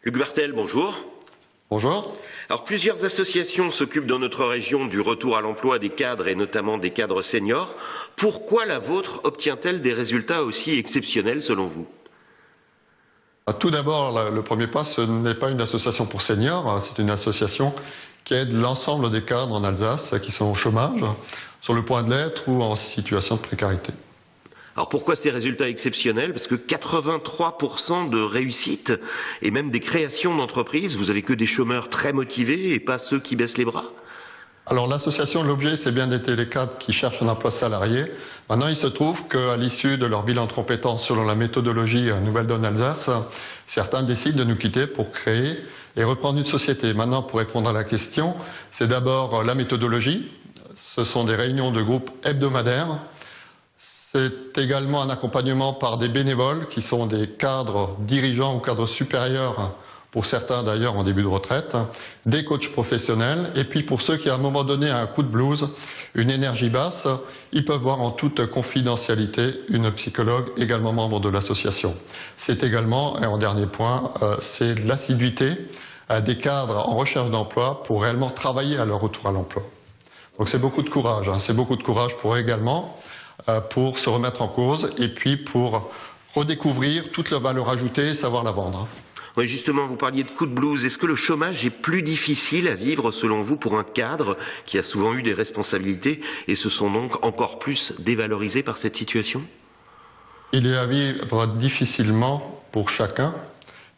Luc Bertel, bonjour. Bonjour. Alors, plusieurs associations s'occupent dans notre région du retour à l'emploi des cadres et notamment des cadres seniors. Pourquoi la vôtre obtient-elle des résultats aussi exceptionnels selon vous? Tout d'abord, le premier pas, ce n'est pas une association pour seniors, c'est une association qui aide l'ensemble des cadres en Alsace qui sont au chômage, sur le point de l'être ou en situation de précarité. Alors pourquoi ces résultats exceptionnels? Parce que 83% de réussite et même des créations d'entreprises, vous avez que des chômeurs très motivés et pas ceux qui baissent les bras? Alors l'association, l'objet, c'est bien d'aider les cadres qui cherchent un emploi salarié. Maintenant, il se trouve qu'à l'issue de leur bilan de compétences selon la méthodologie Nouvelle Donne Alsace, certains décident de nous quitter pour créer et reprendre une société. Maintenant, pour répondre à la question, c'est d'abord la méthodologie. Ce sont des réunions de groupe hebdomadaires. C'est également un accompagnement par des bénévoles qui sont des cadres dirigeants ou cadres supérieurs, pour certains d'ailleurs en début de retraite, des coachs professionnels, et puis pour ceux qui à un moment donné ont un coup de blues, une énergie basse, ils peuvent voir en toute confidentialité une psychologue également membre de l'association. C'est également, et en dernier point, c'est l'assiduité des cadres en recherche d'emploi pour réellement travailler à leur retour à l'emploi. Donc c'est beaucoup de courage, c'est beaucoup de courage pour eux également, pour se remettre en cause et puis pour redécouvrir toute leur valeur ajoutée et savoir la vendre. Oui, justement, vous parliez de coup de blues. Est-ce que le chômage est plus difficile à vivre, selon vous, pour un cadre qui a souvent eu des responsabilités et se sont donc encore plus dévalorisés par cette situation? Il est à vivre difficilement pour chacun,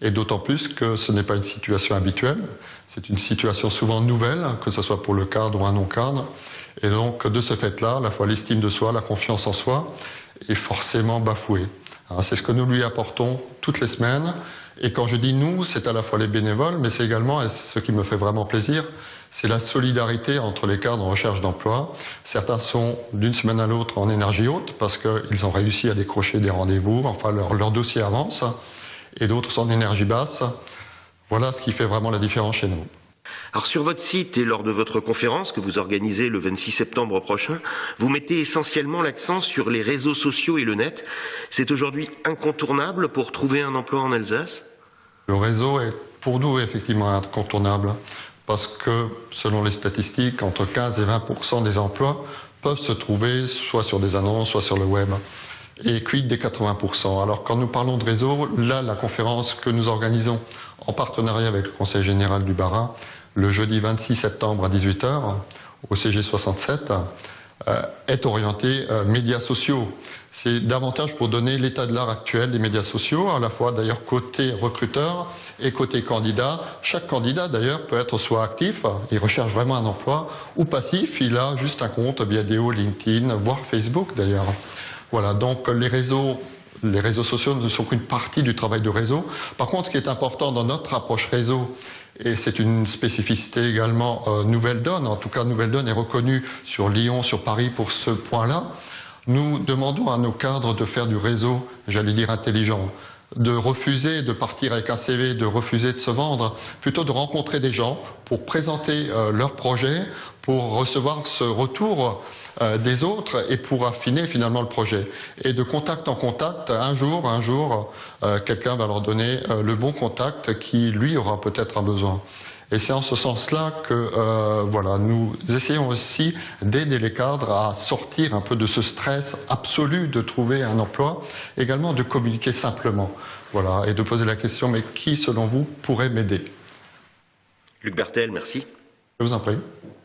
et d'autant plus que ce n'est pas une situation habituelle. C'est une situation souvent nouvelle, que ce soit pour le cadre ou un non-cadre. Et donc, de ce fait-là, à la fois l'estime de soi, la confiance en soi, est forcément bafouée. C'est ce que nous lui apportons toutes les semaines. Et quand je dis nous, c'est à la fois les bénévoles, mais c'est également, et ce qui me fait vraiment plaisir, c'est la solidarité entre les cadres en recherche d'emploi. Certains sont d'une semaine à l'autre en énergie haute parce qu'ils ont réussi à décrocher des rendez-vous, enfin leur dossier avance, et d'autres sont en énergie basse. Voilà ce qui fait vraiment la différence chez nous. Alors sur votre site et lors de votre conférence que vous organisez le 26 septembre prochain, vous mettez essentiellement l'accent sur les réseaux sociaux et le net. C'est aujourd'hui incontournable pour trouver un emploi en Alsace? Le réseau est pour nous effectivement incontournable parce que selon les statistiques, entre 15 et 20% des emplois peuvent se trouver soit sur des annonces, soit sur le web. Et quid des 80%. Alors quand nous parlons de réseau, là la conférence que nous organisons en partenariat avec le Conseil général du Bas-Rhin, le jeudi 26 septembre à 18 h au CG 67, est orientée médias sociaux. C'est davantage pour donner l'état de l'art actuel des médias sociaux, à la fois d'ailleurs côté recruteur et côté candidat. Chaque candidat d'ailleurs peut être soit actif, il recherche vraiment un emploi, ou passif, il a juste un compte Viadeo, LinkedIn, voire Facebook d'ailleurs. Voilà, donc les réseaux sociaux ne sont qu'une partie du travail de réseau. Par contre, ce qui est important dans notre approche réseau, et c'est une spécificité également Nouvelle Donne, en tout cas Nouvelle Donne est reconnue sur Lyon, sur Paris pour ce point-là, nous demandons à nos cadres de faire du réseau, j'allais dire intelligent, de refuser de partir avec un CV, de refuser de se vendre, plutôt de rencontrer des gens pour présenter leurs projets, pour recevoir ce retour des autres et pour affiner finalement le projet. Et de contact en contact, un jour, quelqu'un va leur donner le bon contact qui, lui, aura peut-être un besoin. Et c'est en ce sens-là que voilà, nous essayons aussi d'aider les cadres à sortir un peu de ce stress absolu de trouver un emploi, également de communiquer simplement, voilà, et de poser la question, mais qui, selon vous, pourrait m'aider? Luc Bertel, merci. Je vous en prie.